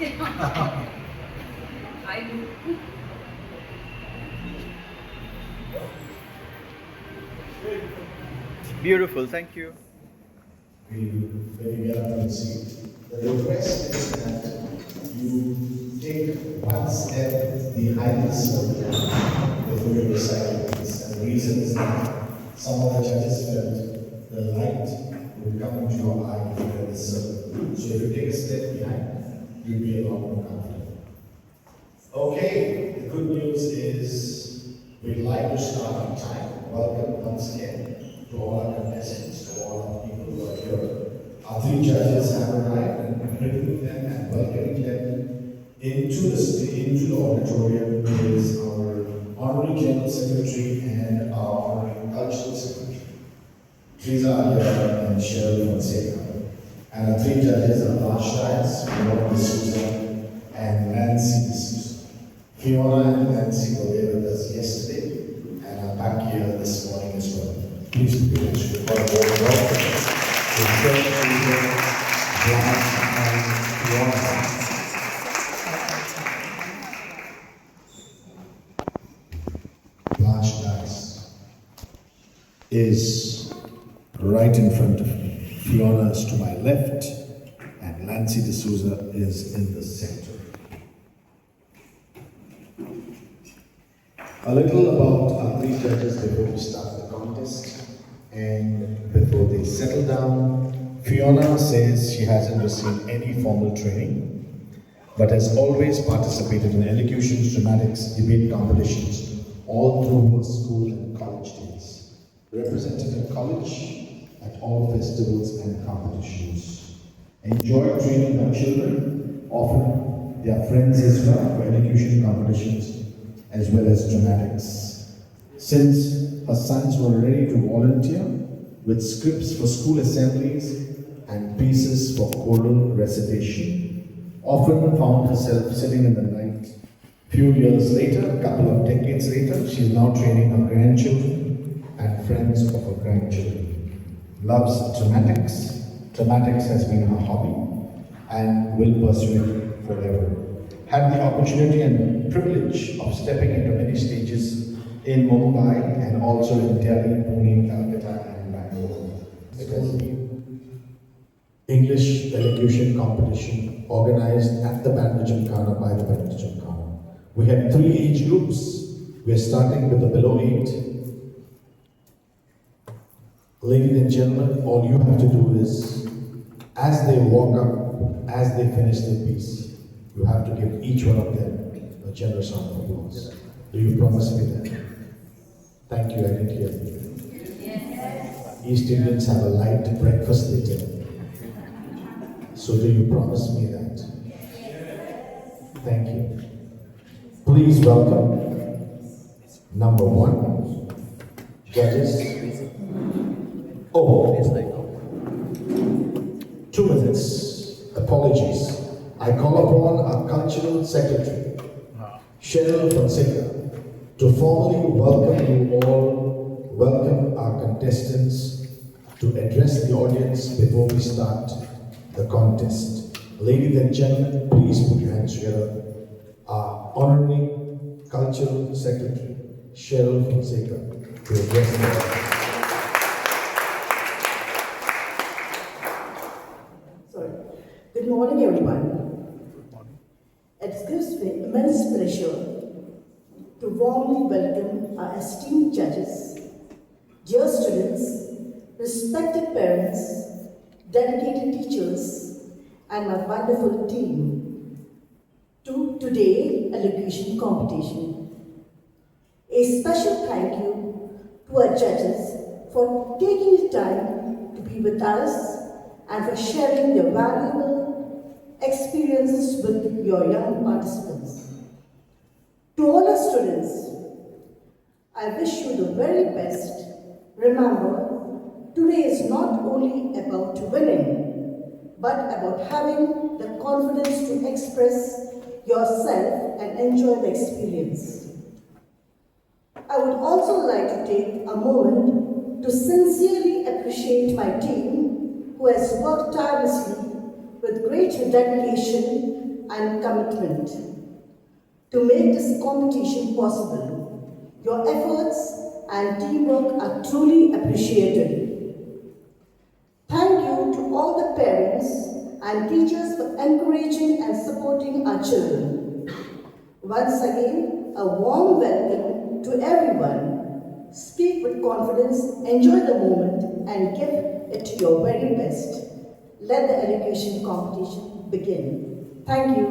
I do. Beautiful, thank you. Very well conceived. The request is that you take one step behind the circle before you recite this. And the reason is that some of the judges felt the light would come into your eye if you're in the circle. So if you take a step behind, you'll be a lot more confident. Okay, the good news is we'd like to start on time. Welcome once again to all our contestants, to all our people who are here. Our three judges have arrived and bringing them and welcoming them into the auditorium is our Honorary General Secretary and our Honorary Cultural Secretary, Teresa and Cheryl Fonseca. And our three judges are Archdice, Fiona D'Souza, and Nancy D'Souza. Fiona and Nancy were there with us yesterday and are back here this morning as well. Please be patient for a warm welcome to Teresa, Blanche, and Fiona. Archdice is right in front of me. Fiona is to my left, and Nancy D'Souza is in the center. A little about our three judges before we start the contest and before they settle down. Fiona says she hasn't received any formal training, but has always participated in elocutions, dramatics, debate competitions, all through her school and college days. Represented her college at all festivals and competitions. Enjoyed training her children, often their friends as well, for elocution competitions as well as dramatics. Since her sons were ready to volunteer with scripts for school assemblies and pieces for choral recitation, often found herself sitting in the night. Few years later, a couple of decades later, she is now training her grandchildren and friends of her grandchildren. Loves dramatics. Dramatics has been her hobby and will pursue it forever. Had the opportunity and privilege of stepping into many stages in Mumbai and also in Delhi, Pune, Calcutta, and Bangalore. It has been English elocution competition organized at the Bandra Gymkhana by the Bandra Gymkhana. We have 3 age groups. We are starting with the below 8. Ladies and gentlemen, all you have to do is, as they walk up, as they finish their piece, you have to give each one of them a generous round of applause. Do you promise me that? Thank you, I didn't hear you. Yes. East Indians have a light breakfast later. So do you promise me that? Yes. Thank you. Please welcome number 1, judges. Oh, 2 minutes. Apologies. I call upon our Cultural Secretary, Cheryl Fonseca, to formally welcome our contestants to address the audience before we start the contest. Ladies and gentlemen, please put your hands together. Our Honorary Cultural Secretary, Cheryl Fonseca, to address the audience. Good morning, everyone. It gives me immense pleasure to warmly welcome our esteemed judges, dear students, respected parents, dedicated teachers, and my wonderful team to today's elocution competition. A special thank you to our judges for taking the time to be with us and for sharing their valuable experiences with your young participants. To all our students, I wish you the very best. Remember, today is not only about winning, but about having the confidence to express yourself and enjoy the experience. I would also like to take a moment to sincerely appreciate my team who has worked tirelessly with great dedication and commitment to make this competition possible. Your efforts and teamwork are truly appreciated. Thank you to all the parents and teachers for encouraging and supporting our children. Once again, a warm welcome to everyone. Speak with confidence, enjoy the moment, and give it your very best. Let the elocution competition begin. Thank you.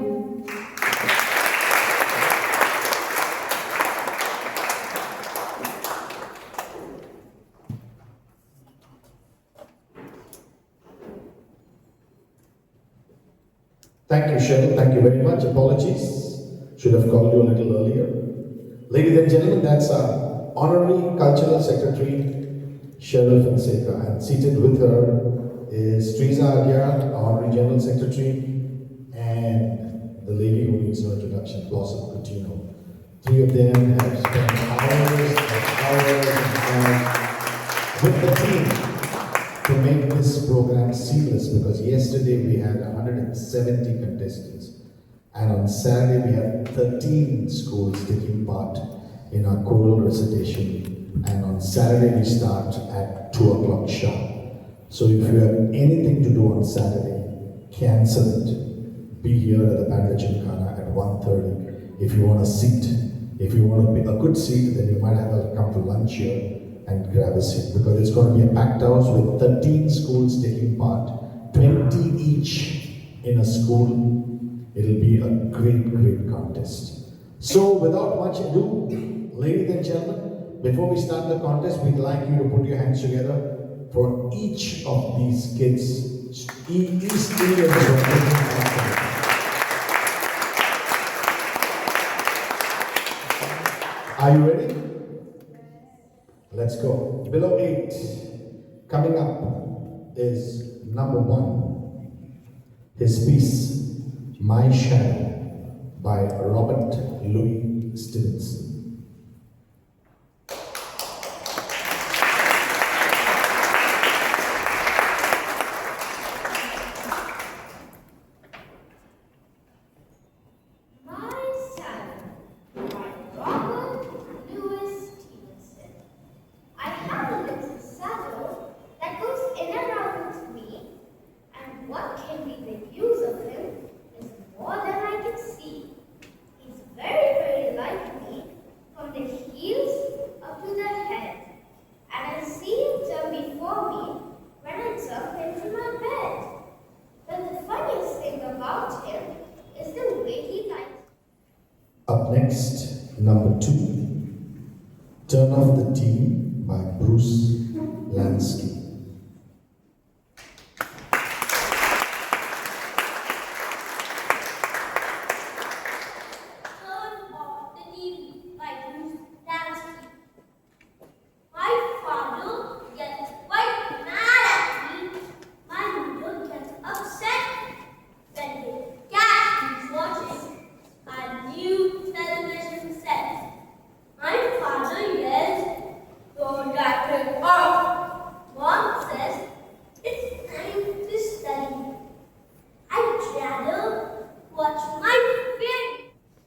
Thank you, Cheryl. Thank you very much. Apologies. Should have called you a little earlier. Ladies and gentlemen, that's our Honorary Cultural Secretary, Cheryl Fonseca. And seated with her is Teresa Aguiar, Honorary General Secretary, and the lady who needs no introduction, Blossom Coutinho. Three of them have spent hours and hours with the team to make this program seamless, because yesterday we had 170 contestants and on Saturday we had 13 schools taking part in our choral recitation, and on Saturday we start at 2 o'clock sharp. So if you have anything to do on Saturday, cancel it. Be here at the Bandra Gymkhana at 1:30. If you want a seat, if you want a good seat, then you might have to come to lunch here and grab a seat, because it's going to be a packed house with 13 schools taking part, 20 each in a school. It'll be a great contest. So without much ado, ladies and gentlemen, before we start the contest, we'd like you to put your hands together for each of these kids. East Indians who are taking part. Are you ready? Let's go. Below 8, coming up is number 1. His piece, My Shadow, by Robert Louis Stevenson. Up next, number 2, Turn Off the TV by Bruce Lansky.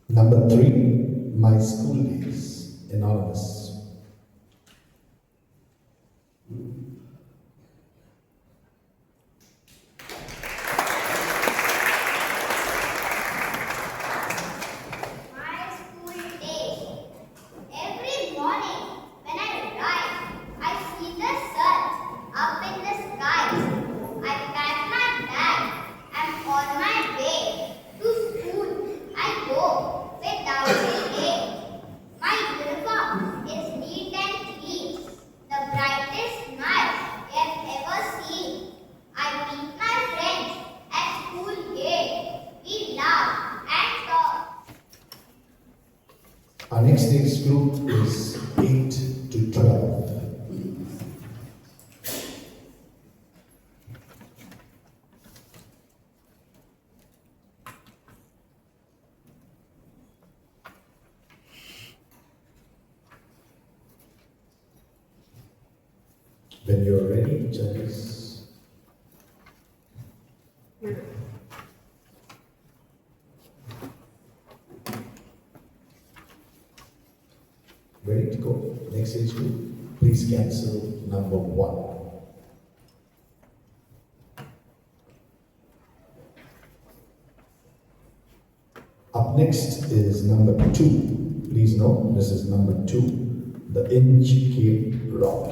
Number 3, My School Days, Anonymous. Our next age group is 8 to 12. When you're ready, judges. Ready to go? Next age group. Please cancel number 1. Up next is number 2. Please note, this is number 2, the Inch Cape Rock.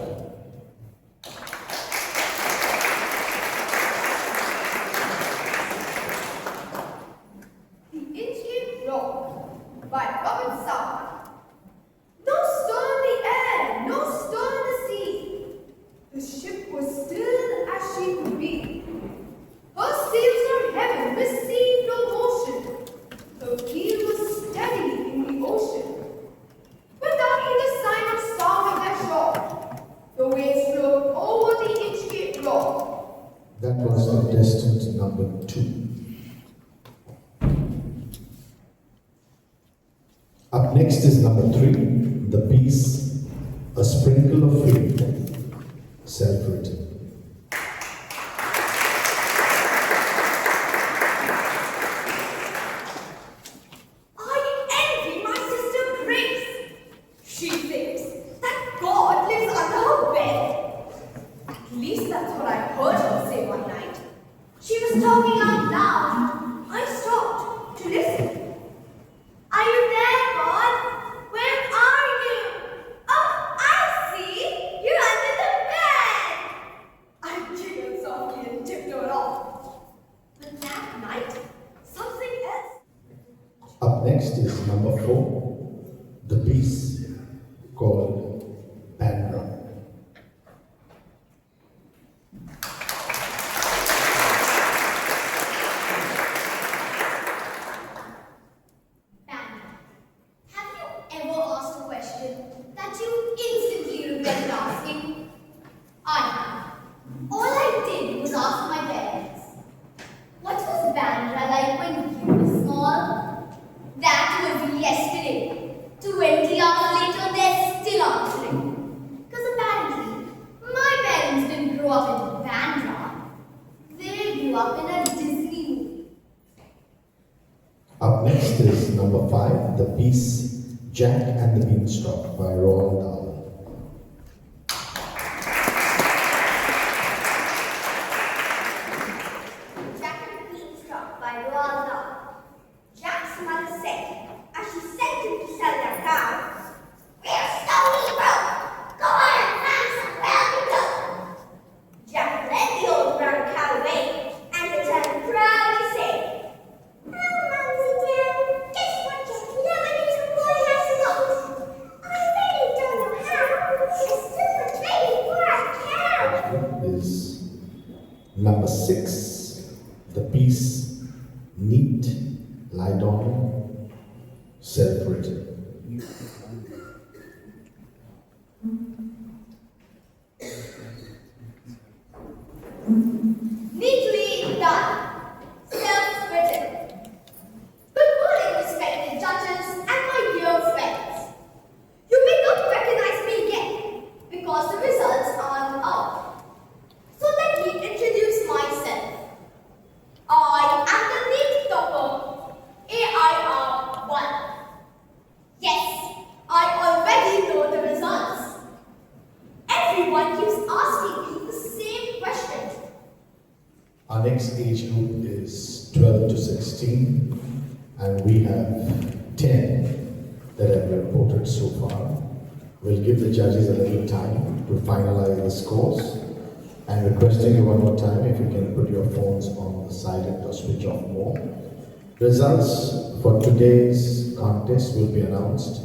The Inchcape Rock by Robert South. No storm in the air, no storm in the sea. The ship was still as she could be. Her sails were heaven, received no motion. Her keel was steady in the ocean. Without either sign of storm at that shore, the waves flowed over the Inchcape Rock. That was contestant number 2. Up next is number 3, the piece A Sprinkle of Faith, self-written. I envy my sister Grace. She thinks that God lives under her bed. At least that's what I heard her say one night. She was talking out loud. I stopped to listen. Are you there, God? Where are you? Oh, I see! You're under the bed! I giggled softly and tiptoed off. But that night, something else. Up next is number 4, the piece called Bandra. Bandra, have you ever asked a question that you instantly regret asking? I have. All I did was ask my parents, what was Bandra like when you were small? That was yesterday. 20 hours later, they're still answering. Because apparently, my parents didn't grow up in Bandra. They grew up in a Disney movie. Up next is number 5, the piece Jack and the Beanstalk by Roald Dahl. Jack and the Beanstalk by Roald Dahl. Jack's mother said, as she sent him to sell their cow, "We're stony broke. Go on and find some brown dough." Jack led the old brown cow away and returned proudly saying, "Oh, Mumsy dear, guess what your clever little boy has got? I really don't know how. A super baby for a cow." Is number 6, the piece Neat, Lie Down, self-written. Neatly done. Self-written. Good morning, respected judges and my dear friends. You may not recognize me yet because the results aren't out. So let me introduce myself. I am the neat topper, AIR1. Yes, I already know the results. Everyone keeps asking me the same question. Our next age group is 12 to 16, and we have 10 that have reported so far. We'll give the judges a little time to finalize the scores, and requesting you one more time if you can put your phones on the silent or switch off mode. Results for today's contest will be announced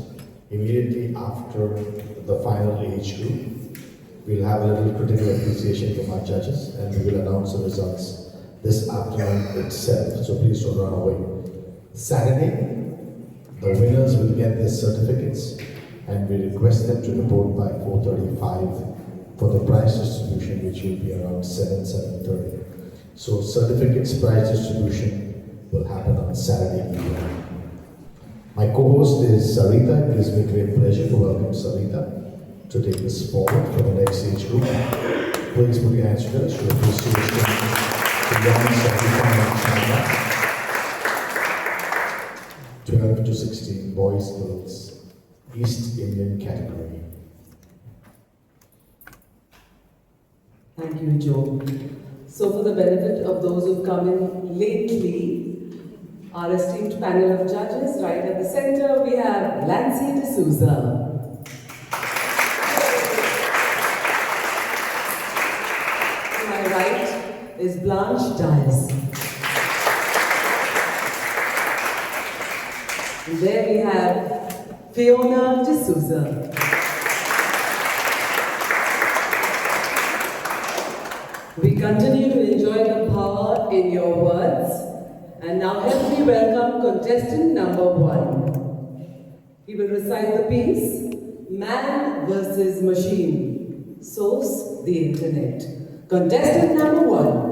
immediately after the final age group. We'll have a little critical appreciation from our judges, and we will announce the results this afternoon itself, so please don't run away. Saturday, the winners will get their certificates, and we request them to report by 4:35 for the prize distribution, which will be around 7:30. So certificates prize distribution will happen on Saturday evening. My co-host is Sarita. It gives me great pleasure to welcome Sarita to take this forward for the next age group. Please put your hands together. She will please to young Sarita 12 to 16, boys, girls, East Indian category. Thank you, Joe. So for the benefit of those who've come in lately, our esteemed panel of judges, right at the center, we have Lancy D'Souza. To my right is Blanche Dias. And there we have Fiona D'Souza. We continue to enjoy the power in your words. And now help me welcome contestant number 1. He will recite the piece, Man versus Machine, Source the Internet. Contestant number 1.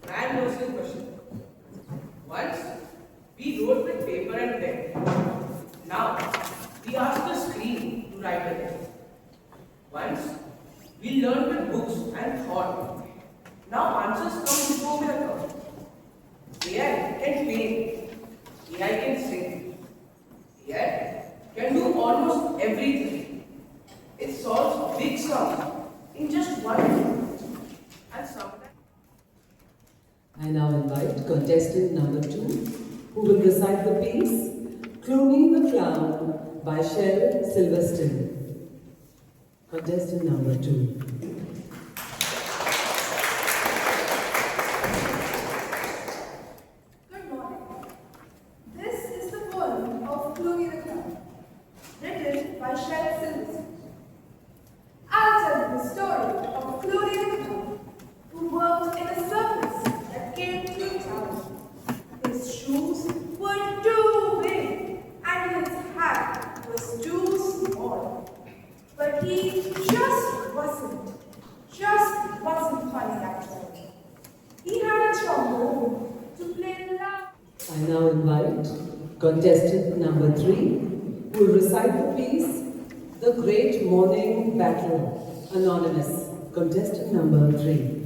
Man versus machine. Once, we wrote with paper and pen. Now, we ask the screen to write again. Once, we learned with books and thought. Now answers come before miracles. AI can paint. AI can sing. AI can do almost everything. It solves big sums in just one minute. And sometimes I now invite contestant number 2, who will recite the piece, Clooney the Clown by Shel Silverstein. Contestant number 2. Good morning. This is the poem of Clooney the Clown, written by Shel Silverstein. I'll tell you the story of Clooney the Clown, who worked in a circus that came through town. His shoes were too big and his hat was too small. But he just wasn't funny at all. He had a trombone to play loud. I now invite contestant number 3, who will recite the piece, The Great Morning Battle, Anonymous. Contestant number 3.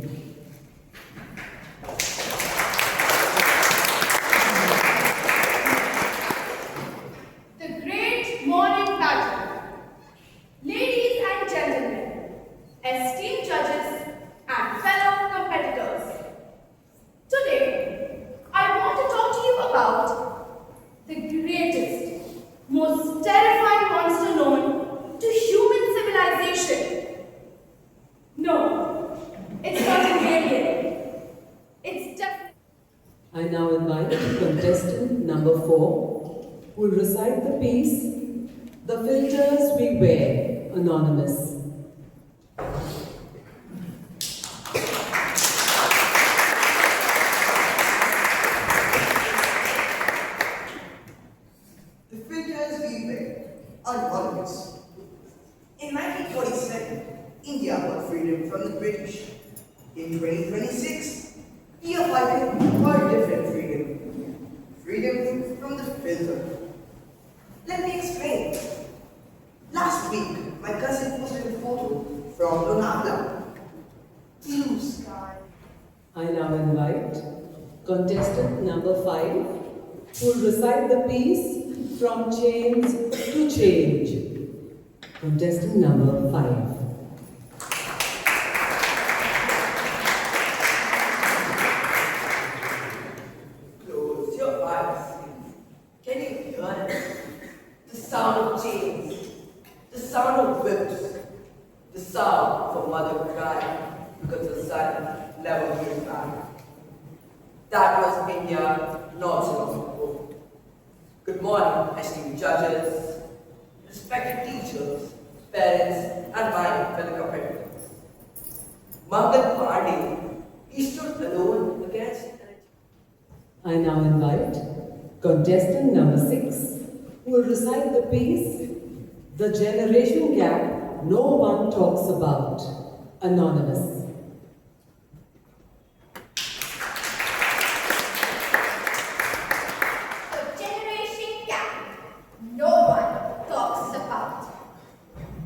The Great Morning Battle. Ladies and gentlemen, esteemed judges and fellow competitors, today I want to talk to you about the greatest, most terrifying monster known to human civilization. No, it's not an alien. It's definitely. I now invite contestant number 4, who will recite the piece, The Filters We Wear, Anonymous. The filters we wear are anonymous. In 1947, India got freedom from the British. In 2026, we are fighting for a different freedom. Freedom from the filter. Let me explain. Last week, my cousin posted a photo from Lonavala. Blue sky. I now invite contestant number 5, who will recite the piece, From Chains to Change. Contestant number 5. close your eyes. Can you hear it? The sound of chains, the sound of whips, the sound of a mother crying because the son never came back. That was India not so long ago. Good morning, esteemed judges, respected teachers, parents, and my fellow competitors. Mangal Pandey, he stood alone against an I now invite contestant number 6, who will recite the piece, The Generation Gap No One Talks About, Anonymous. The generation gap no one talks about.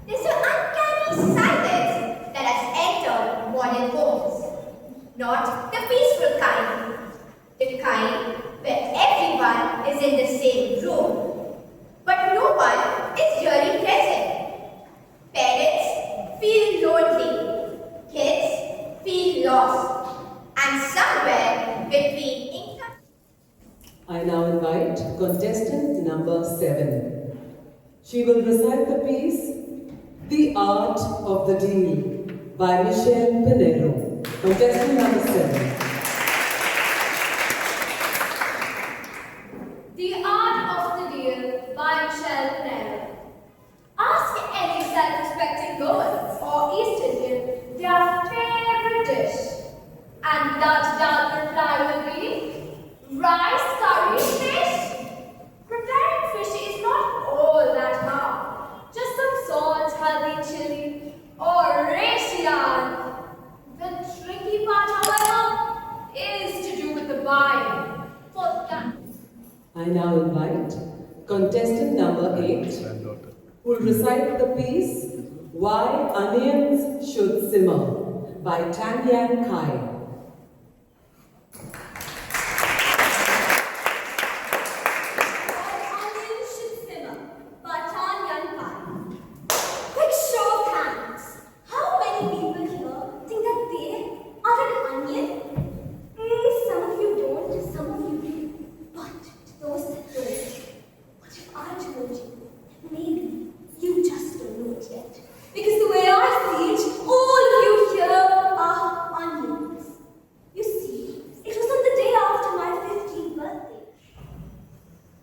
There's an uncanny silence that has entered modern homes. Not the peaceful kind, the kind where everyone is in the same room, but no one is really present. Parents feel lonely, kids feel lost, and somewhere between income. I now invite contestant number 7. She will recite the piece, The Art of the Deal by Michelle Pinero. Contestant number 7. The Art of the Deal by Michelle Pinero. Ask any self-respecting woman or East Indian their favorite dish, and that reply will be rice curry fish. Preparing fish is not all that hard. Just some salt, haldi, chili, or ratio. The tricky part, however, is to do with the buying. For that. I now invite contestant number 8, who will recite the piece, Why Onions Should Simmer by Tan Yan Kai.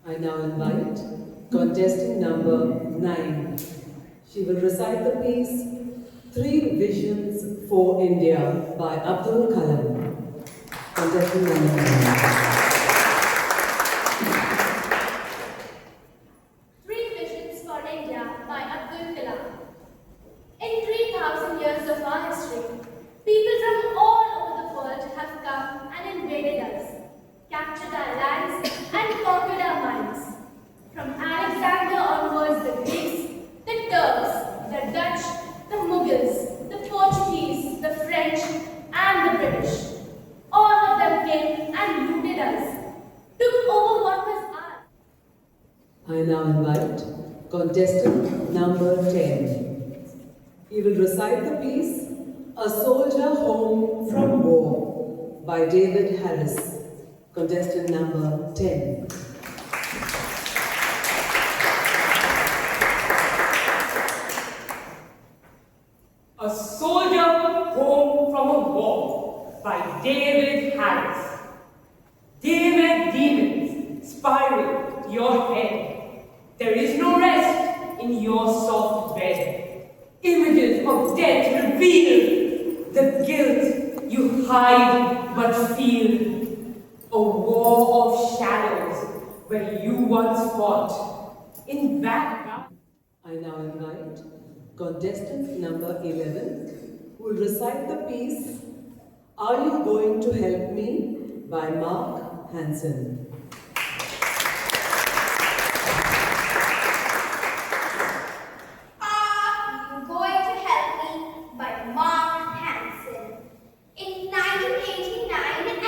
I now invite contestant number 9. She will recite the piece, 3 Visions for India by Abdul Kalam. Contestant number 9. In 3,000 years of our history, people from all over the world have come and invaded us, captured our lands, and conquered our minds. From Alexander onwards, the Greeks, the Turks, the Dutch, the Mughals, the Portuguese, the French, and the British. All of them came and looted us, took over what was ours. I now invite contestant number 10. He will recite the piece, A Soldier Home from War by David Harris. Contestant number 10. A Soldier Home from a War by David Harris. David demons spiral your head. There is no rest in your soft bed. Images of death reveal the guilt you hide but feel. A war of shadows where you once fought. In background. I now invite contestant number 11, who will recite the piece, Are You Going to Help Me by Mark Hansen. In 1989, an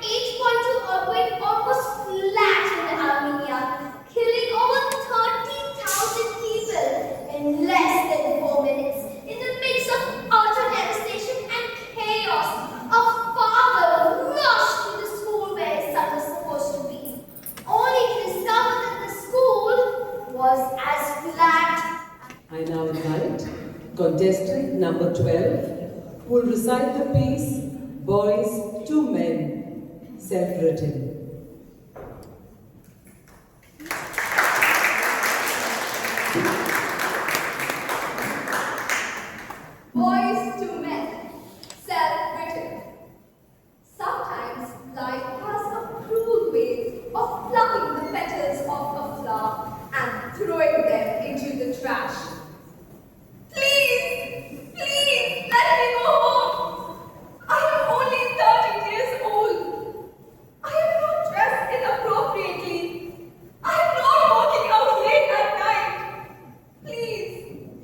8.2 earthquake almost flattened Armenia, killing over 30,000 people in less than 4 minutes. In the midst of utter devastation and chaos, a father rushed to the school where his son was supposed to be, only to discover that the school was as flat. I now invite contestant number 12, who will recite the piece, Boys to Men, self-written. Boys to Men, self-written. Sometimes life has a cruel way of plucking the petals off a flower and throwing them into the trash. Please, please, let me go home. I am only 13 years old. I am not dressed inappropriately. I am not walking out late at night. Please.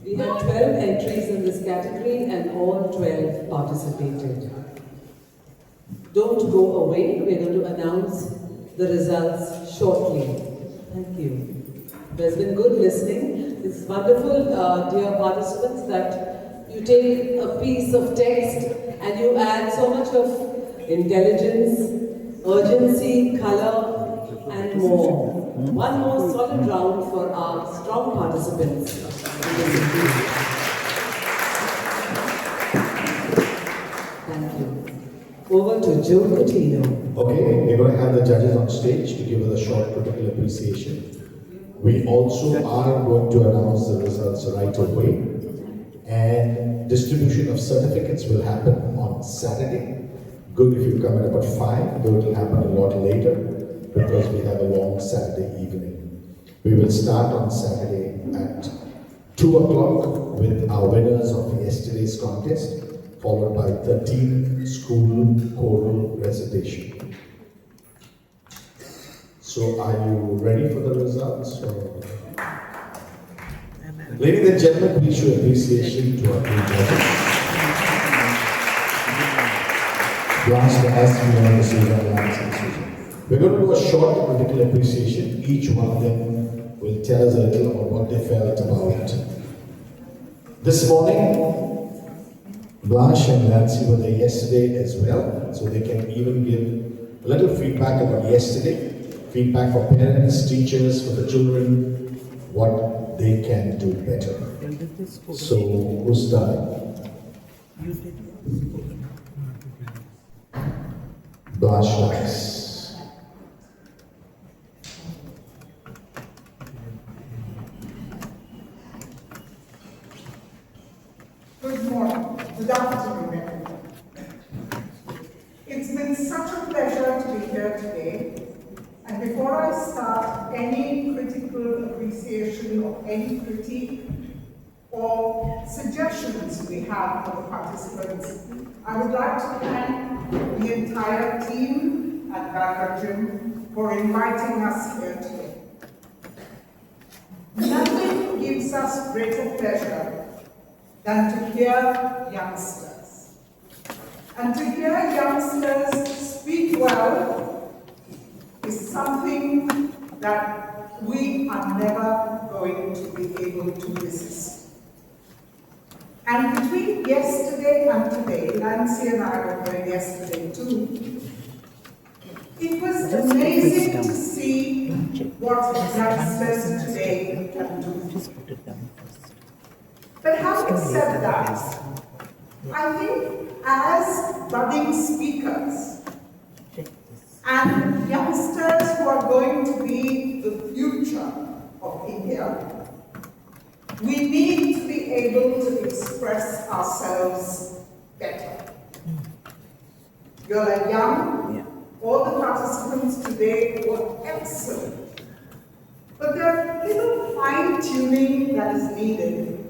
We had 12 entries in this category and all 12 participated. Don't go away, we're going to announce the results shortly. Thank you. There's been good listening. It's wonderful, dear participants, that you take a piece of text and you add so much of intelligence, urgency, color, and more. One more solid round for our strong participants. Thank you. Over to Joe Coutinho. Okay, we're going to have the judges on stage to give us a short critical appreciation. We also are going to announce the results right away. And distribution of certificates will happen on Saturday. Good if you come at about 5, though it will happen a lot later because we have a long Saturday evening. We will start on Saturday at 2 o'clock with our winners of yesterday's contest, followed by 13 school choral recitation. So are you ready for the results? Ladies and gentlemen, please show appreciation to our two judges. Last as we want to see that we're going to do a short critical appreciation. Each one of them will tell us a little about what they felt about. This morning, Blanche and Nancy were there yesterday as well, so they can even give a little feedback about yesterday. Feedback for parents, teachers, for the children, what they can do better. So, who's starting? Blanche Rice. Good morning, good afternoon, everyone. It's been such a pleasure to be here today. And before I start any critical appreciation or any critique or suggestions we have for the participants, I would like to thank the entire team at Bandra Gym for inviting us here today. Nothing gives us greater pleasure than to hear youngsters. And to hear youngsters speak well is something that we are never going to be able to resist. And between yesterday and today, Nancy and I were there yesterday too, it was amazing to see what youngsters today can do. But having said that, I think as budding speakers, and youngsters who are going to be the future of India, we need to be able to express ourselves better. You are young, all the participants today were excellent, but there is little fine-tuning that is needed,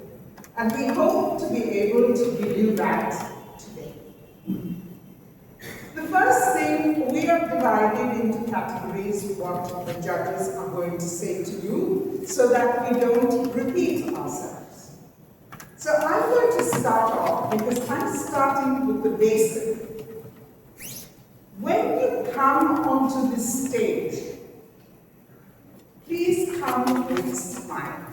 and we hope to be able to give you that today. The first thing, we are divided into categories what the judges are going to say to you so that we don't repeat ourselves. So I'm going to start off because I'm starting with the basic. When you come onto this stage, please come with a smile.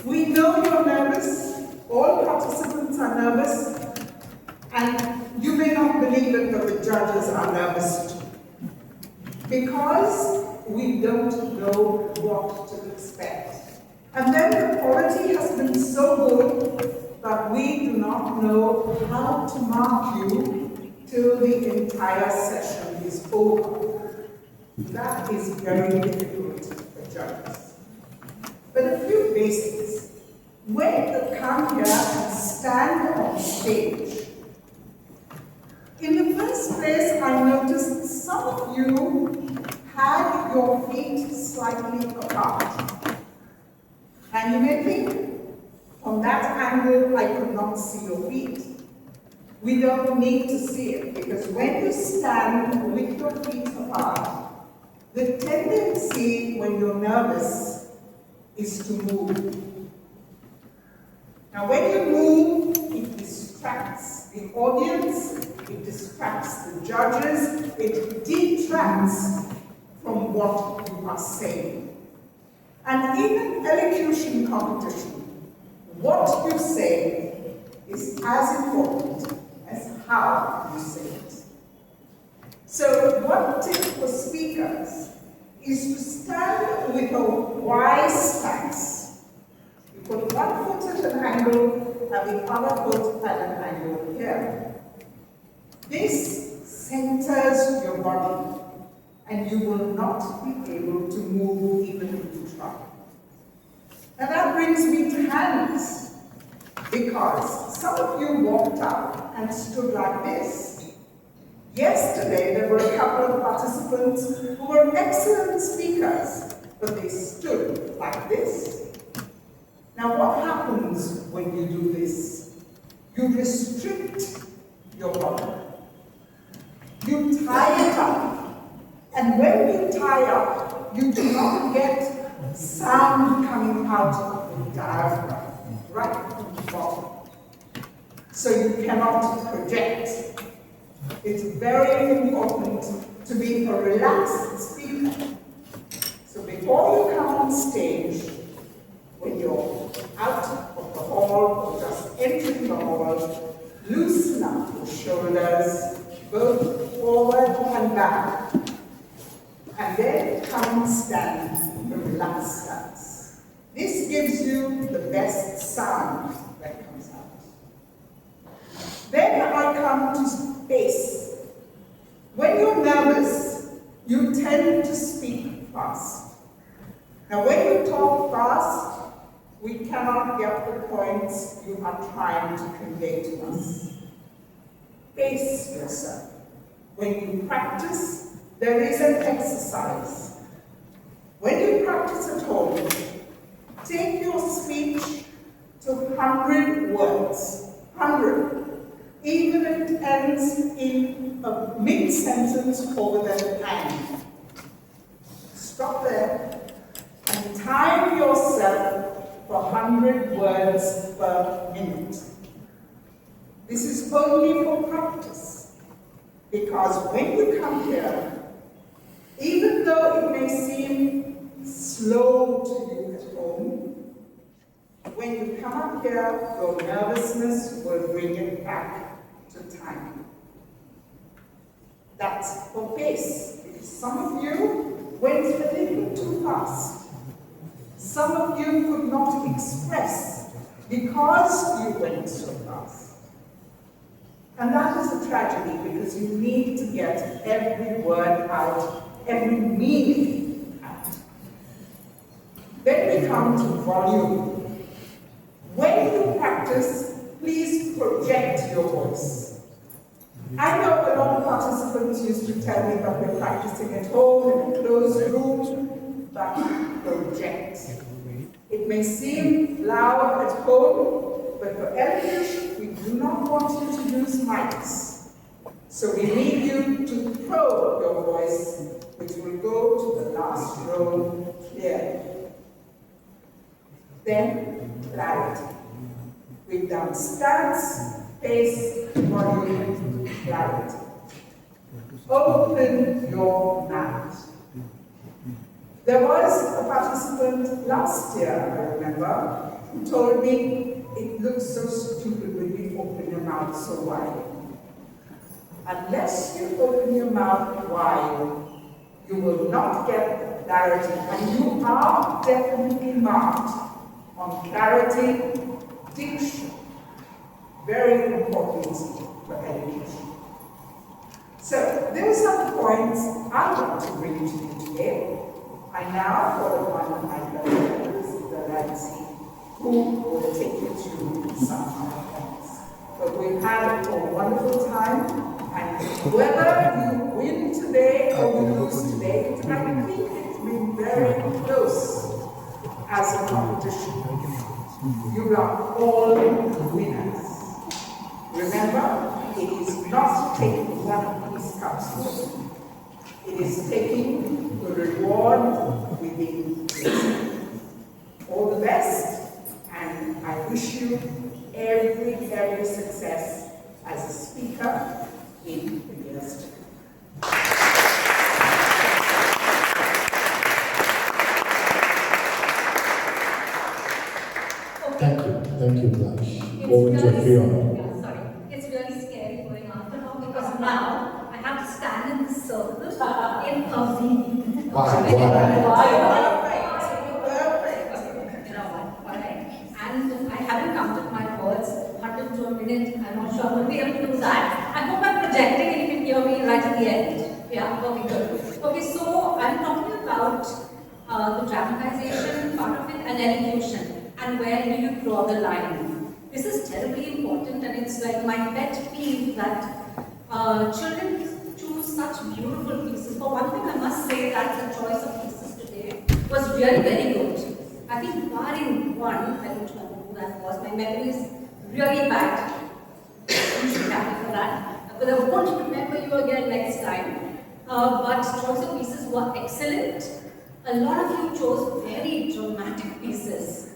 We know you're nervous, all participants are nervous, and you may not believe it, but the judges are nervous too. Because we don't know what to expect. And then the quality has been so good that we do not know how to mark you till the entire session is over. That is very difficult for judges. But a few basics. When you come here and stand on stage, in the first place, I noticed some of you had your feet slightly apart. And you may think, from that angle, I could not see your feet. We don't need to see it, because when you stand with your feet apart, the tendency when you're nervous is to move. Now when you move, it is distracts the audience, it distracts the judges, it detracts from what you are saying. And in an elocution competition, what you say is as important as how you say it. So one tip for speakers is to stand with a wise stance. You put one foot at an angle and the other foot at an angle here. This centers your body and you will not be able to move even if you try. Now that brings me to hands, because some of you walked up and stood like this. Yesterday there were a couple of participants who were excellent speakers, but they stood like this. Now what happens when you do this? You restrict your body. You tie it up. And when you tie up, you do not get sound coming out of the diaphragm, right from the bottom. So you cannot project. It's very important to be a relaxed speaker. So before you come on stage, when you're out of the hall or just entering the hall, loosen up your shoulders, both forward and back. And then come and stand in a relaxed stance. This gives you the best sound that comes out. Then I come to space. When you're nervous, you tend to speak fast. Now when you talk fast, we cannot get the points you are trying to convey to us. Pace yourself. When you practice, there is an exercise. When you practice at home, take your speech to 100 words. 100. Even if it ends in a mid-sentence or with an and. Stop there and time yourself for 100 words per minute. This is only for practice, because when you come here, even though it may seem slow to you at home, when you come up here, your nervousness will bring it back to time. That's for pace, because some of you went a little too fast. Some of you could not express because you went so fast. And that is a tragedy, because you need to get every word out, every meaning out. Then we come to volume. When you practice, please project your voice. I know a lot of participants used to tell me that we're practicing at home in a closed room, but project. It may seem loud at home, but for elocution, we do not want you to use mics. So we need you to probe your voice, which will go to the last row clearly. Then, clarity. We've done stance, pace, volume, clarity. Open your mouth. There was a participant last year, I remember, who told me, it looks so stupid when you open your mouth so wide. Unless you open your mouth wide, you will not get clarity. And you are definitely marked on clarity, diction. Very important for education. So, those are the points I want to bring to you today. I now call upon my fellow the Nancy, who will take you through some of my points. But we've had a wonderful time, and whether you win today or you lose today, I think it's been very close as a competition. You are all winners. Remember, it is not taking one of these cups home. It is taking the reward within yourself. All the best, and I wish you every success as a speaker in the years to come. Thank you, Blanche. Over to Fiona. Yeah, sorry. It's really scary going after now because now I have to stand in this circle in a V. Why? You know why? And I haven't counted my words, 100 to a minute. I'm not sure I'm going to be able to do that. I hope I'm projecting and you can hear me right at the end. Yeah, okay, good. Okay, so I'm talking about the dramatization part of it and elocution. And where do you draw the line? This is terribly important, and it's like my pet peeve that children choose such beautiful pieces. For one thing, I must say that the choice of pieces today was really very good. I think barring one, I don't know who that was, my memory is really bad. You should be happy for that, because I won't remember you again next time. But choice of pieces were excellent. A lot of you chose very dramatic pieces.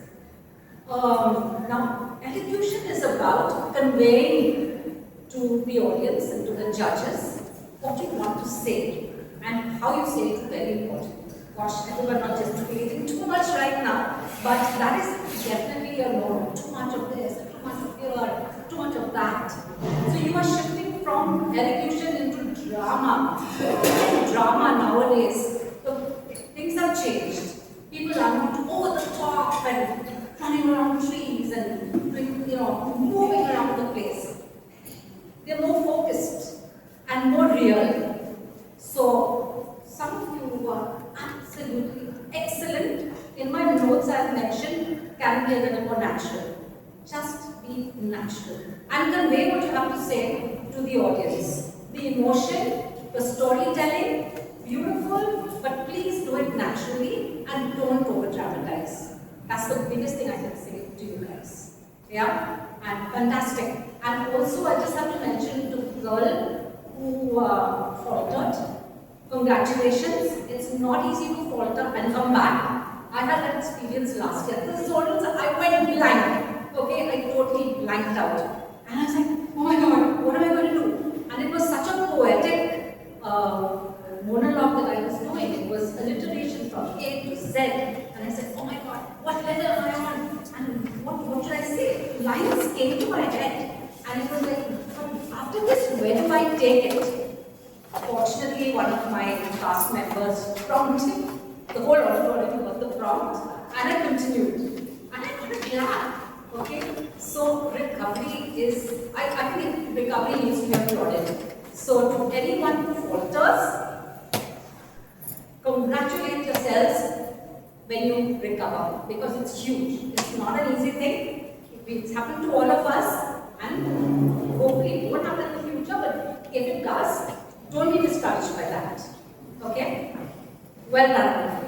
Now, elocution is about conveying to the audience and to the judges what you want to say, and how you say it is very important. Gosh, I hope I'm not gesticulating too much right now, but that is definitely a no. Too much of this, too much of here, too much of that. So you are shifting from elocution into drama. Drama nowadays, things have changed. People are not over the top and running around trees and moving around the place. They're more focused and more real. So some of you who are absolutely excellent, in my notes I've mentioned, can be a little more natural. Just be natural and convey what you have to say to the audience. The emotion, the storytelling, beautiful, but please do it naturally and don't over-dramatize. That's the biggest thing I can say to you guys. Yeah? And fantastic. And also, I just have to mention to the girl who faltered. Congratulations. It's not easy to falter and come back. I had that experience last year. This is almost, I went blank. Okay? I totally blanked out. And I was like, oh my God, what am I going to do? And it was such a poetic monologue that I was doing. It was alliteration from A to Z. And I said, oh my God, what level am I on? And what should I say? Lines came to my head. And it was like, after this, where do I take it? Fortunately, one of my cast members prompted. The whole auditorium got the prompt. And I continued. And I got a clap. Okay? So recovery is, I think recovery needs to be applauded. So to anyone who falters, congratulate yourselves when you recover, because it's huge. It's not an easy thing. It's happened to all of us, and hopefully it won't happen in the future, but if it does, don't be discouraged by that. Okay? Well done.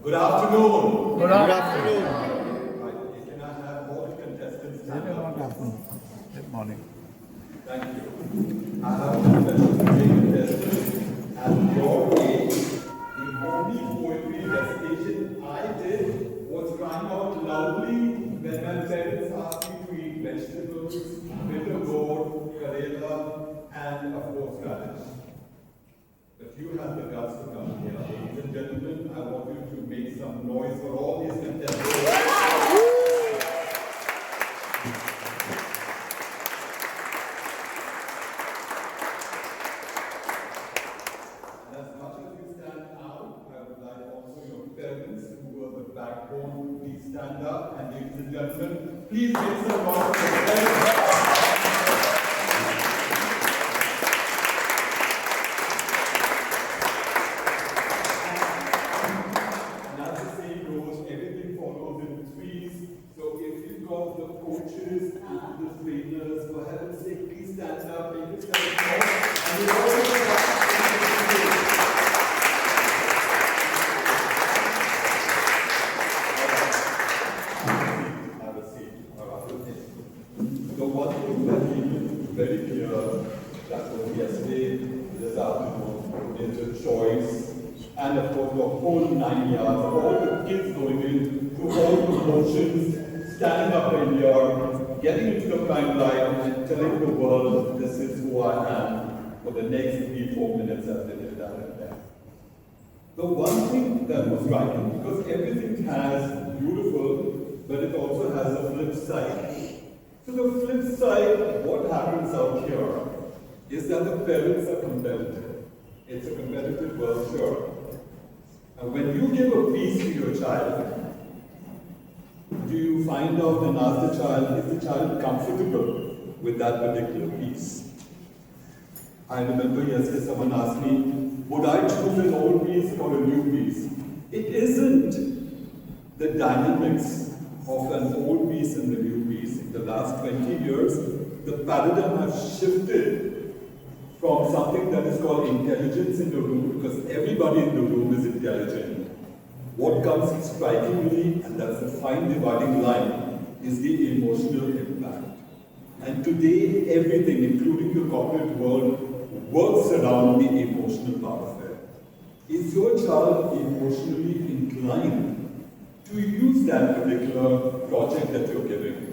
Good afternoon. Good afternoon. Can I have all the contestants stand up? Good morning. Thank you. I have a special contestants. At your age, the only poetry recitation I did was crying out loudly when my parents asked me to eat vegetables, bitter gourd, karela, and of course radish. But you have the guts to come here. Ladies and gentlemen, I want you to make some noise for all these contestants. And as much as you stand out, I would like also your parents, who were the backbone, please stand up. And ladies and gentlemen, please make some noise for your parents. Coaches and the trainers, for heaven's sake, please stand up, make it stand up. And we also have a seat. So one thing the whole 9 yards, of all the kids going in, through all the motions, standing up in here, getting into the prime light and telling the world this is who I am for the next 3-4 minutes as they did that and there. The one thing that was striking, because everything has beautiful, but it also has a flip side. So the flip side, what happens out here is that the parents are competitive. It's a competitive world, sure. And when you give a piece to your child, do you find out and ask the child, is the child comfortable with that particular piece? I remember yesterday someone asked me, would I choose an old piece or a new piece? It isn't the dynamics of an old piece and the new piece. In the last 20 years, the paradigm has shifted from something that is called intelligence in the room, because everybody in the room is intelligent. What comes strikingly, and that's a fine dividing line, is the emotional impact. And today, everything, including the corporate world, works around the emotional part of it. Is your child emotionally inclined to use that particular project that you're giving?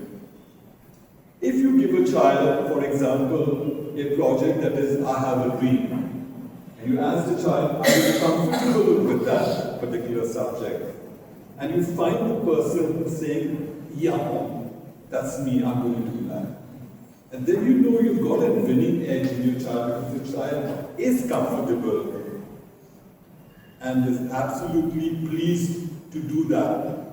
If you give a child, for example, a project that is, I have a dream, and you ask the child, are you comfortable with that particular subject? And you find the person saying, yeah, Mom, that's me, I'm going to do that. And then you know you've got a winning edge in your child, because the child is comfortable and is absolutely pleased to do that.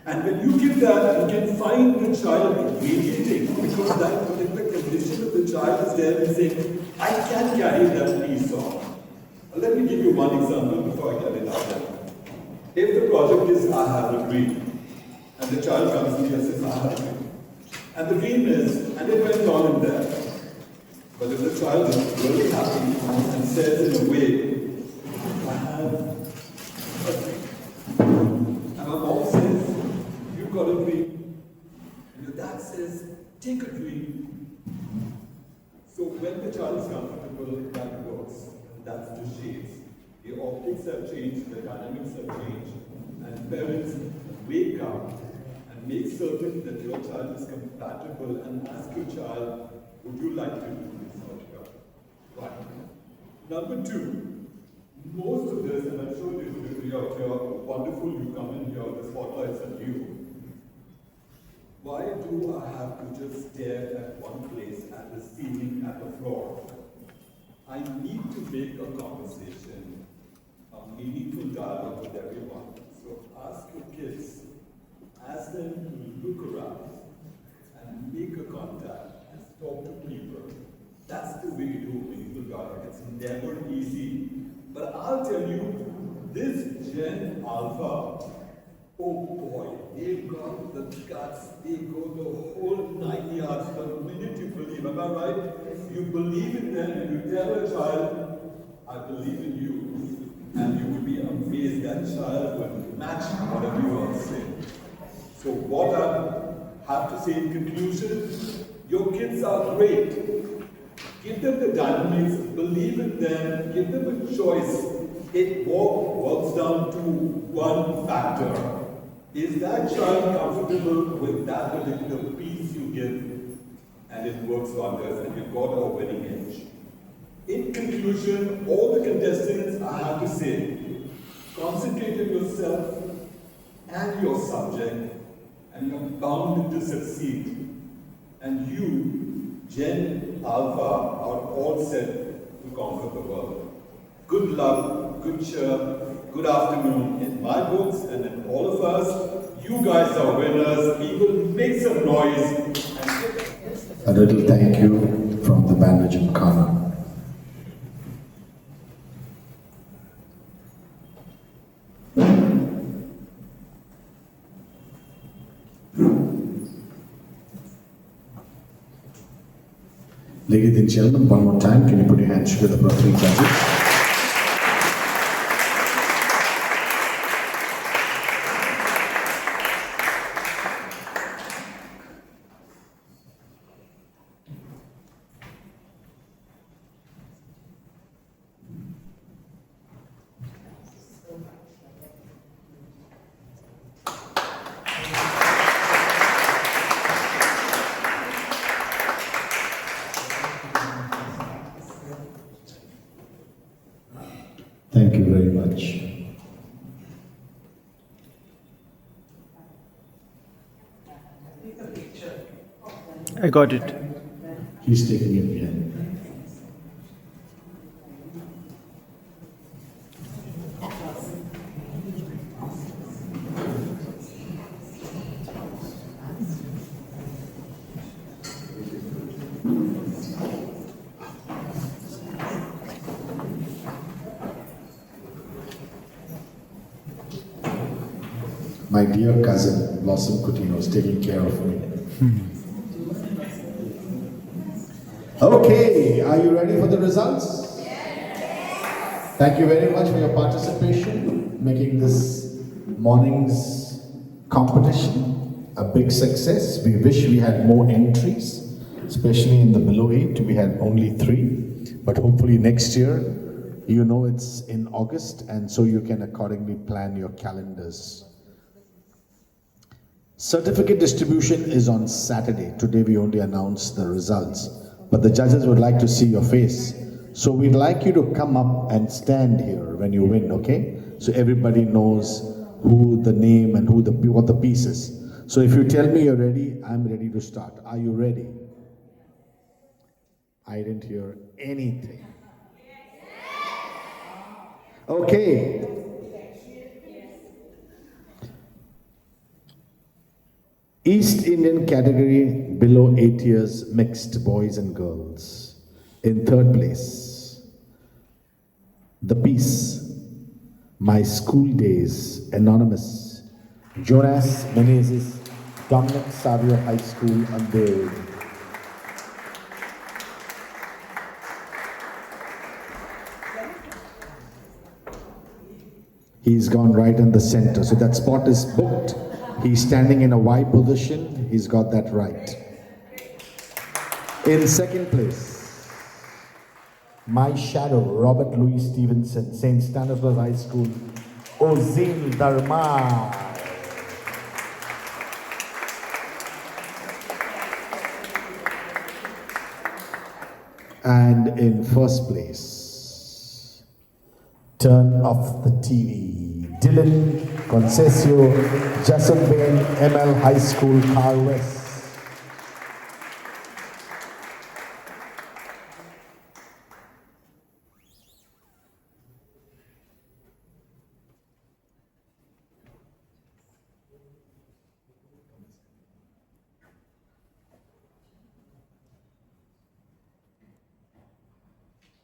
And when you give that, you can find the child radiating, because that particular condition of the child is there and saying, I can carry that piece on. Let me give you one example before I get it out there. If the project is, I have a dream, and the child comes to me and says, I have a dream. And the dream is, and it went on in there. But if the child is really happy and says in a way, I have a dream. And my mom says, you've got a dream. And your dad says, take a dream. So when the child is comfortable, that works. And that's the shades. The optics have changed, the dynamics have changed. And parents wake up and make certain that your child is compatible and ask your child, would you like to do this out here? Right. Number two, most of this, and I'm sure this will be out here, wonderful you come in here, the spotlight's on you. Why do I have to just stare at one place, at the ceiling, at the floor? I need to make a conversation, a meaningful dialogue with everyone. So ask your kids, ask them to look around and make a contact and talk to people. That's the way you do meaningful dialogue. It's never easy. But I'll tell you, this Gen Alpha, oh boy, they've got the guts, they go the whole 9 yards. The minute you believe, am I right? You believe in them and you tell a child, I believe in you, and you will be amazed that child will match whatever you are saying. So what I have to say in conclusion, your kids are great. Give them the dynamics, believe in them, give them a choice. It works down to one factor. Is that child comfortable with that particular piece you give? And it works wonders, and you've got a winning edge. In conclusion, all the contestants, I have to say, concentrate on yourself and your subject, and you're bound to succeed. And you, Gen Alpha, are all set to conquer the world. Good luck, good cheer, good afternoon in my books and in all of us. You guys are winners. People, make some noise. A little thank you from the Bandra Gymkhana. Ladies and gentlemen, one more time, can you put your hands together for our three judges? I got it. He's taking it again. My dear cousin, Blossom Coutinho, is taking care of me. Okay, are you ready for the results? Yes. Thank you very much for your participation, making this morning's competition a big success. We wish we had more entries, especially in the below 8. We had only 3, but hopefully next year, you know it's in August, and so you can accordingly plan your calendars. Certificate distribution is on Saturday. Today we only announced the results, but the judges would like to see your face. So we'd like you to come up and stand here when you win, okay? So everybody knows who the name and what the piece is. So if you tell me you're ready, I'm ready to start. Are you ready? I didn't hear anything. Okay. East Indian category below 8 years, mixed boys and girls. In third place, the piece, My School Days, anonymous, Jonas Menezes, Dominic Savio High School, unveiled. He's gone right in the center, so that spot is booked. He's standing in a Y position. He's got that right. In second place, My Shadow, Robert Louis Stevenson, St. Stanislaus High School, Ozil Dharma. And in first place, Turn Off the TV, Dylan Concesio, Jason Bain, ML High School, Car West.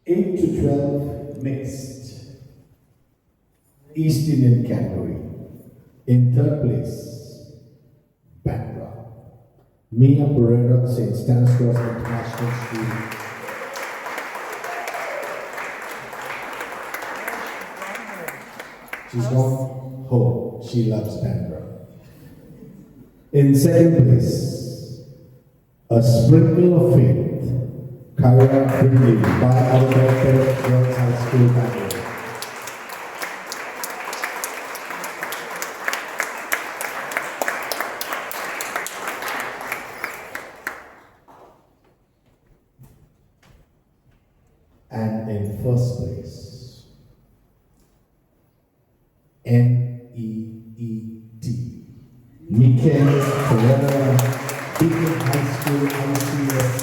Eight to 12 mixed. East Indian category. In third place, Bandra. Mia Pereira, St. Stanislaus International School. She's gone home. She loves Bandra. In second place, A Sprinkle of Faith, Kyra Finley by Albert Girls High School, Bandra. And in first place, NEET, Mikel Ferreira, Beacon High School, ICSC.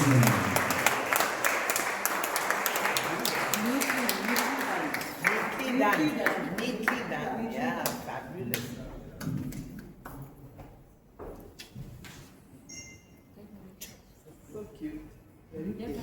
Neatly done, yeah, fabulous. So cute. Very cute.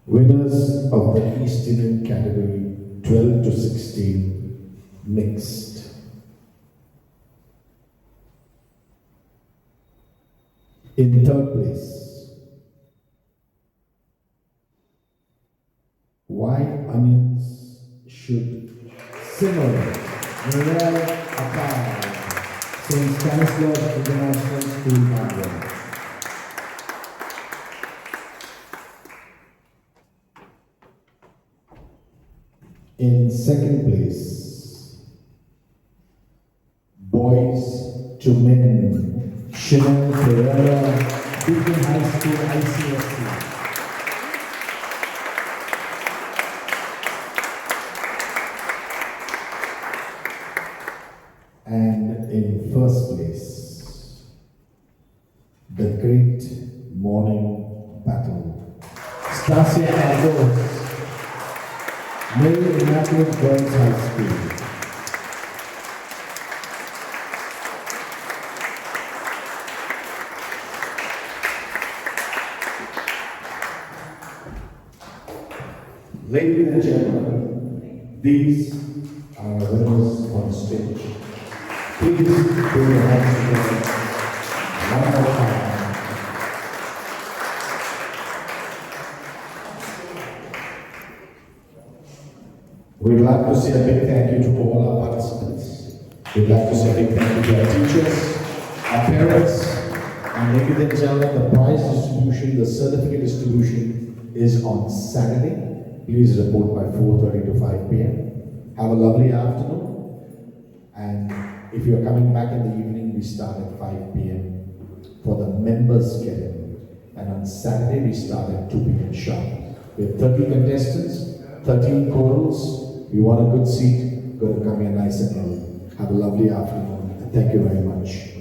Winners of the East Indian category 12 to 16 mixed. In third place, Why Onions Should Simmer, Mirel Akar, St. Stanislaus International School, Bandra. In second place, Boys to Men, Chanel Pereira, Beacon High School, ICSC. first place, the great morning battle. Stasia Agos, Mary Immaculate Girls High School. Ladies and gentlemen, these are our winners on stage. Please put your hands together one more time. We'd like to say a big thank you to all our participants. We'd like to say a big thank you to our teachers, our parents, and ladies and gentlemen, the prize distribution, the certificate distribution is on Saturday. Please report by 4:30 to 5 p.m. Have a lovely afternoon. And if you're coming back in the evening, we start at 5 p.m. for the members get-in. And on Saturday, we start at 2 p.m. sharp. We have 30 contestants, 13 chorals. If you want a good seat, go to come here nice and early. Have a lovely afternoon. And thank you very much.